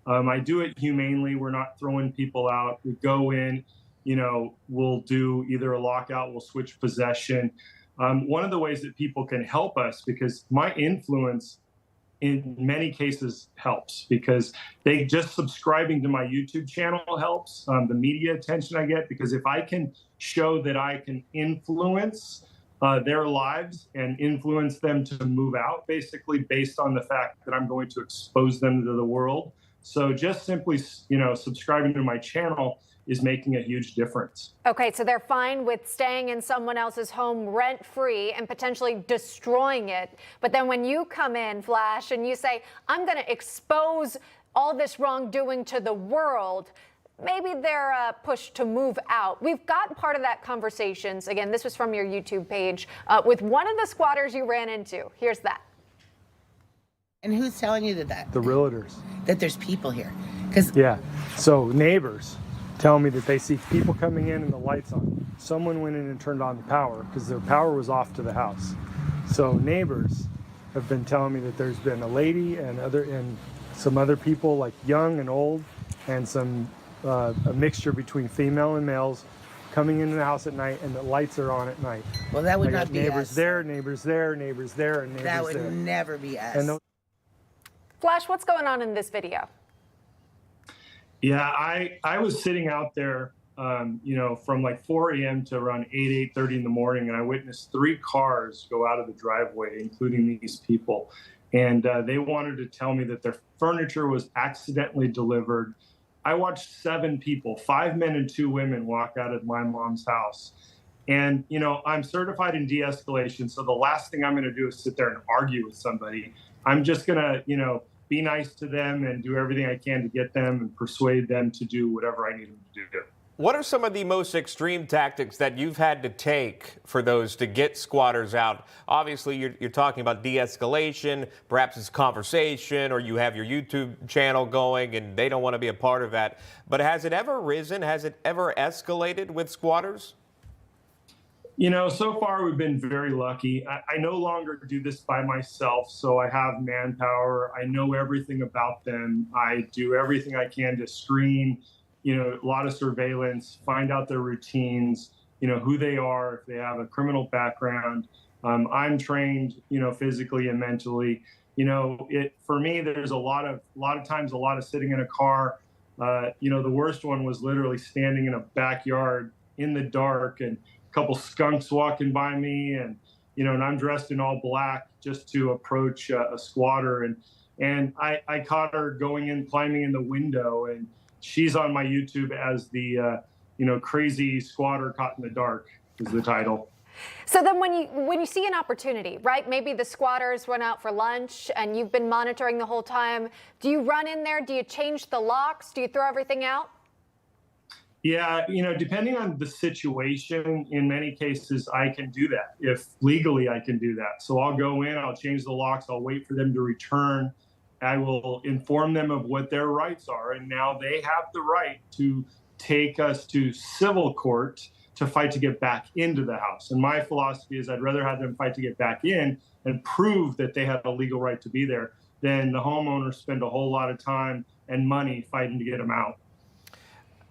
I do it humanely. We're not throwing people out. We go in, we'll do either a lockout, we'll switch possession. One of the ways that people can help us, because my influence in many cases helps, because they just subscribing to my YouTube channel helps, the media attention I get, because if I can show that I can influence their lives and influence them to move out, basically based on the fact that I'm going to expose them to the world. So just simply, subscribing to my channel is making a huge difference. Okay, so they're fine with staying in someone else's home rent-free and potentially destroying it. But then when you come in, Flash, and you say, I'm going to expose all this wrongdoing to the world, maybe they're pushed to move out. We've got part of that conversations. Again, this was from your YouTube page with one of the squatters you ran into. Here's that. And who's telling you that? The realtors. That there's people here? Yeah, so neighbors tell me that they see people coming in and the lights on. Someone went in and turned on the power because their power was off to the house. So neighbors have been telling me that there's been a lady and some other people, like young and old, and some a mixture between female and males coming into the house at night, and the lights are on at night. Well, that would not be neighbors us. there, neighbors there, neighbors there, and neighbors there. That would never be us. And Flash, what's going on in this video? Yeah, I was sitting out there, from like 4 a.m. to around 8:30 in the morning, and I witnessed 3 cars go out of the driveway, including these people. And they wanted to tell me that their furniture was accidentally delivered. I watched 7 people, 5 men and 2 women, walk out of my mom's house. And, I'm certified in de-escalation, so the last thing I'm going to do is sit there and argue with somebody. I'm just going to, be nice to them and do everything I can to get them and persuade them to do whatever I need them to do. What are some of the most extreme tactics that you've had to take for those to get squatters out? Obviously, you're talking about de-escalation, perhaps it's conversation, or you have your YouTube channel going and they don't want to be a part of that. But has it ever risen? Has it ever escalated with squatters? So far we've been very lucky. I no longer do this by myself, so I have manpower. I know everything about them. I do everything I can to screen, a lot of surveillance, find out their routines, who they are, if they have a criminal background. I'm trained, physically and mentally. For me, there's a lot of times, a lot of sitting in a car. The worst one was literally standing in a backyard in the dark and couple skunks walking by me, and I'm dressed in all black just to approach a squatter, and I caught her climbing in the window, and she's on my YouTube as the crazy squatter caught in the dark is the title. So then when you see an opportunity, right? Maybe the squatters went out for lunch and you've been monitoring the whole time. Do you run in there? Do you change the locks? Do you throw everything out? Yeah, depending on the situation, in many cases, I can do that. If legally I can do that. So I'll go in, I'll change the locks, I'll wait for them to return. I will inform them of what their rights are. And now they have the right to take us to civil court to fight to get back into the house. And my philosophy is I'd rather have them fight to get back in and prove that they have a legal right to be there than the homeowners spend a whole lot of time and money fighting to get them out.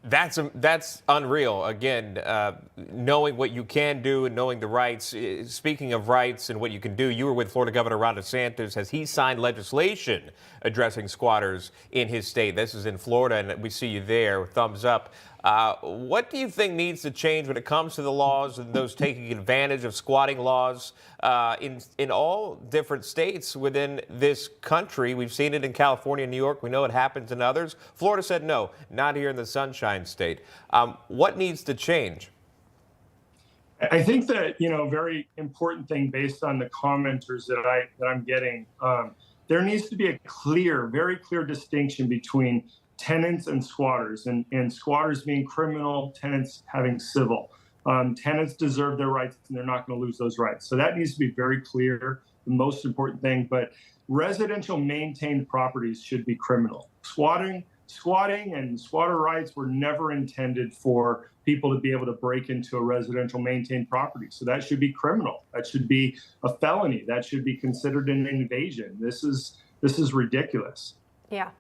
That's unreal. Again, knowing what you can do and knowing the rights. Speaking of rights and what you can do, you were with Florida Governor Ron DeSantis. Has he signed legislation addressing squatters in his state? This is in Florida, and we see you there. Thumbs up. What do you think needs to change when it comes to the laws and those taking advantage of squatting laws in all different states within this country? We've seen it in California and New York. We know it happens in others. Florida said no, not here in the Sunshine State. What needs to change? I think that, very important thing based on the commenters that I'm getting, there needs to be a very clear distinction between tenants and squatters, and squatters being criminal, tenants having civil. Tenants deserve their rights, and they're not going to lose those rights. So that needs to be very clear, the most important thing. But residential maintained properties should be criminal. Squatting and squatter rights were never intended for people to be able to break into a residential maintained property. So that should be criminal. That should be a felony. That should be considered an invasion. This is ridiculous. Yeah.